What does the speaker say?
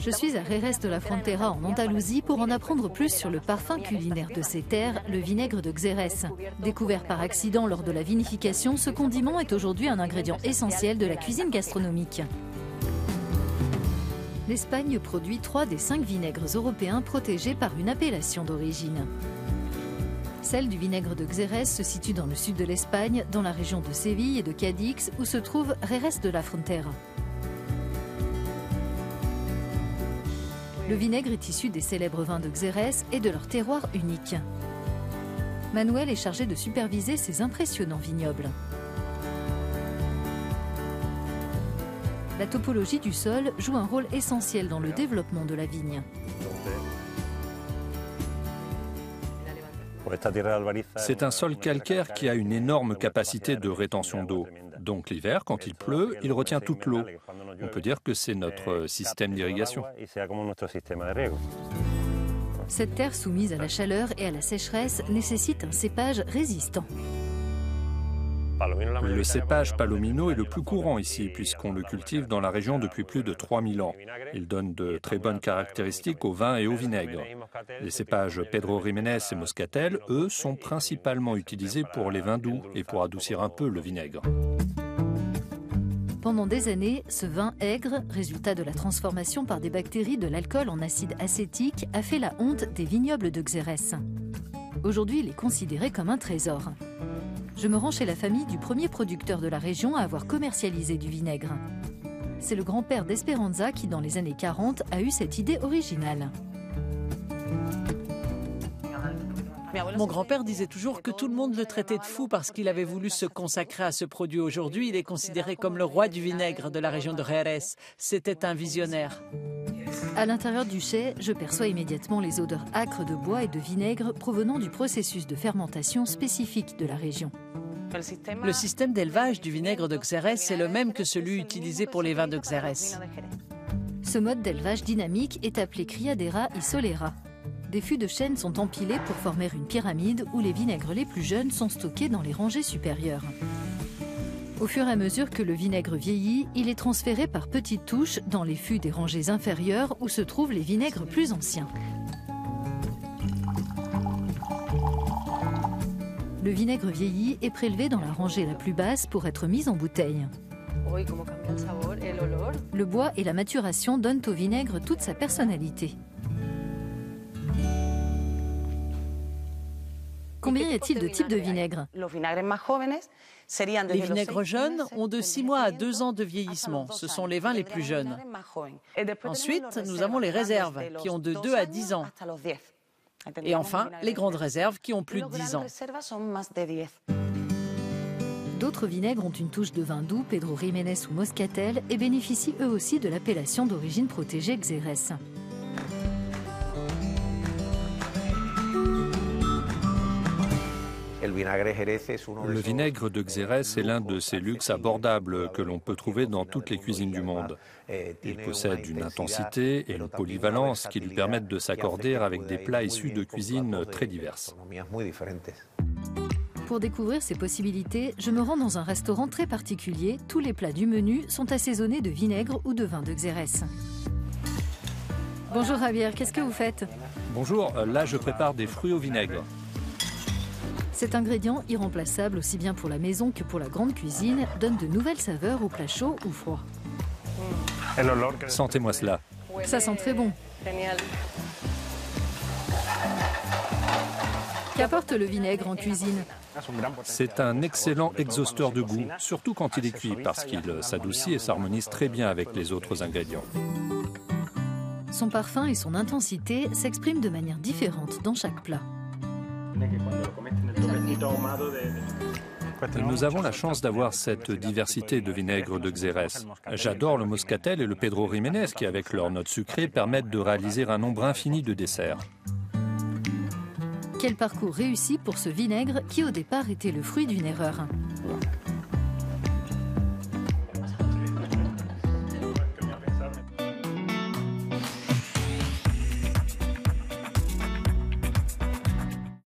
Je suis à Jerez de la Frontera en Andalousie pour en apprendre plus sur le parfum culinaire de ces terres, le vinaigre de Xérès. Découvert par accident lors de la vinification, ce condiment est aujourd'hui un ingrédient essentiel de la cuisine gastronomique. L'Espagne produit 3 des 5 vinaigres européens protégés par une appellation d'origine. Celle du vinaigre de Xérès se situe dans le sud de l'Espagne, dans la région de Séville et de Cadix, où se trouve Jerez de la Frontera. Le vinaigre est issu des célèbres vins de Xérès et de leur terroir unique. Manuel est chargé de superviser ces impressionnants vignobles. La topologie du sol joue un rôle essentiel dans le développement de la vigne. C'est un sol calcaire qui a une énorme capacité de rétention d'eau. Donc l'hiver, quand il pleut, il retient toute l'eau. On peut dire que c'est notre système d'irrigation. Cette terre soumise à la chaleur et à la sécheresse nécessite un cépage résistant. Le cépage Palomino est le plus courant ici, puisqu'on le cultive dans la région depuis plus de 3000 ans. Il donne de très bonnes caractéristiques au vin et au vinaigre. Les cépages Pedro Ximénez et Moscatel, eux, sont principalement utilisés pour les vins doux et pour adoucir un peu le vinaigre. Pendant des années, ce vin aigre, résultat de la transformation par des bactéries de l'alcool en acide acétique, a fait la honte des vignobles de Xérès. Aujourd'hui, il est considéré comme un trésor. Je me rends chez la famille du premier producteur de la région à avoir commercialisé du vinaigre. C'est le grand-père d'Esperanza qui, dans les années 40, a eu cette idée originale. Mon grand-père disait toujours que tout le monde le traitait de fou parce qu'il avait voulu se consacrer à ce produit. Aujourd'hui, il est considéré comme le roi du vinaigre de la région de Jerez. C'était un visionnaire. À l'intérieur du chai, je perçois immédiatement les odeurs âcres de bois et de vinaigre provenant du processus de fermentation spécifique de la région. Le système d'élevage du vinaigre de Xérès est le même que celui utilisé pour les vins de Xérès. Ce mode d'élevage dynamique est appelé criadera y solera. Des fûts de chêne sont empilés pour former une pyramide où les vinaigres les plus jeunes sont stockés dans les rangées supérieures. Au fur et à mesure que le vinaigre vieillit, il est transféré par petites touches dans les fûts des rangées inférieures où se trouvent les vinaigres plus anciens. Le vinaigre vieilli est prélevé dans la rangée la plus basse pour être mis en bouteille. Le bois et la maturation donnent au vinaigre toute sa personnalité. Combien y a-t-il de types de vinaigre? Les vinaigres jeunes ont de 6 mois à 2 ans de vieillissement. Ce sont les vins les plus jeunes. Ensuite, nous avons les réserves qui ont de 2 à 10 ans. Et enfin, les grandes réserves qui ont plus de 10 ans. D'autres vinaigres ont une touche de vin doux, Pedro Ximénez ou Moscatel, et bénéficient eux aussi de l'appellation d'origine protégée Xérès. Le vinaigre de Xérès est l'un de ces luxes abordables que l'on peut trouver dans toutes les cuisines du monde. Il possède une intensité et une polyvalence qui lui permettent de s'accorder avec des plats issus de cuisines très diverses. Pour découvrir ces possibilités, je me rends dans un restaurant très particulier. Tous les plats du menu sont assaisonnés de vinaigre ou de vin de Xérès. Bonjour Javier, qu'est-ce que vous faites? Bonjour, là je prépare des fruits au vinaigre. Cet ingrédient, irremplaçable aussi bien pour la maison que pour la grande cuisine, donne de nouvelles saveurs aux plats chauds ou froids. Sentez-moi cela. Ça sent très bon. Qu'apporte le vinaigre en cuisine? C'est un excellent exhausteur de goût, surtout quand il est cuit, parce qu'il s'adoucit et s'harmonise très bien avec les autres ingrédients. Son parfum et son intensité s'expriment de manière différente dans chaque plat. Nous avons la chance d'avoir cette diversité de vinaigres de Xérès. J'adore le Moscatel et le Pedro Ximénez qui, avec leurs notes sucrées, permettent de réaliser un nombre infini de desserts. Quel parcours réussi pour ce vinaigre qui au départ était le fruit d'une erreur.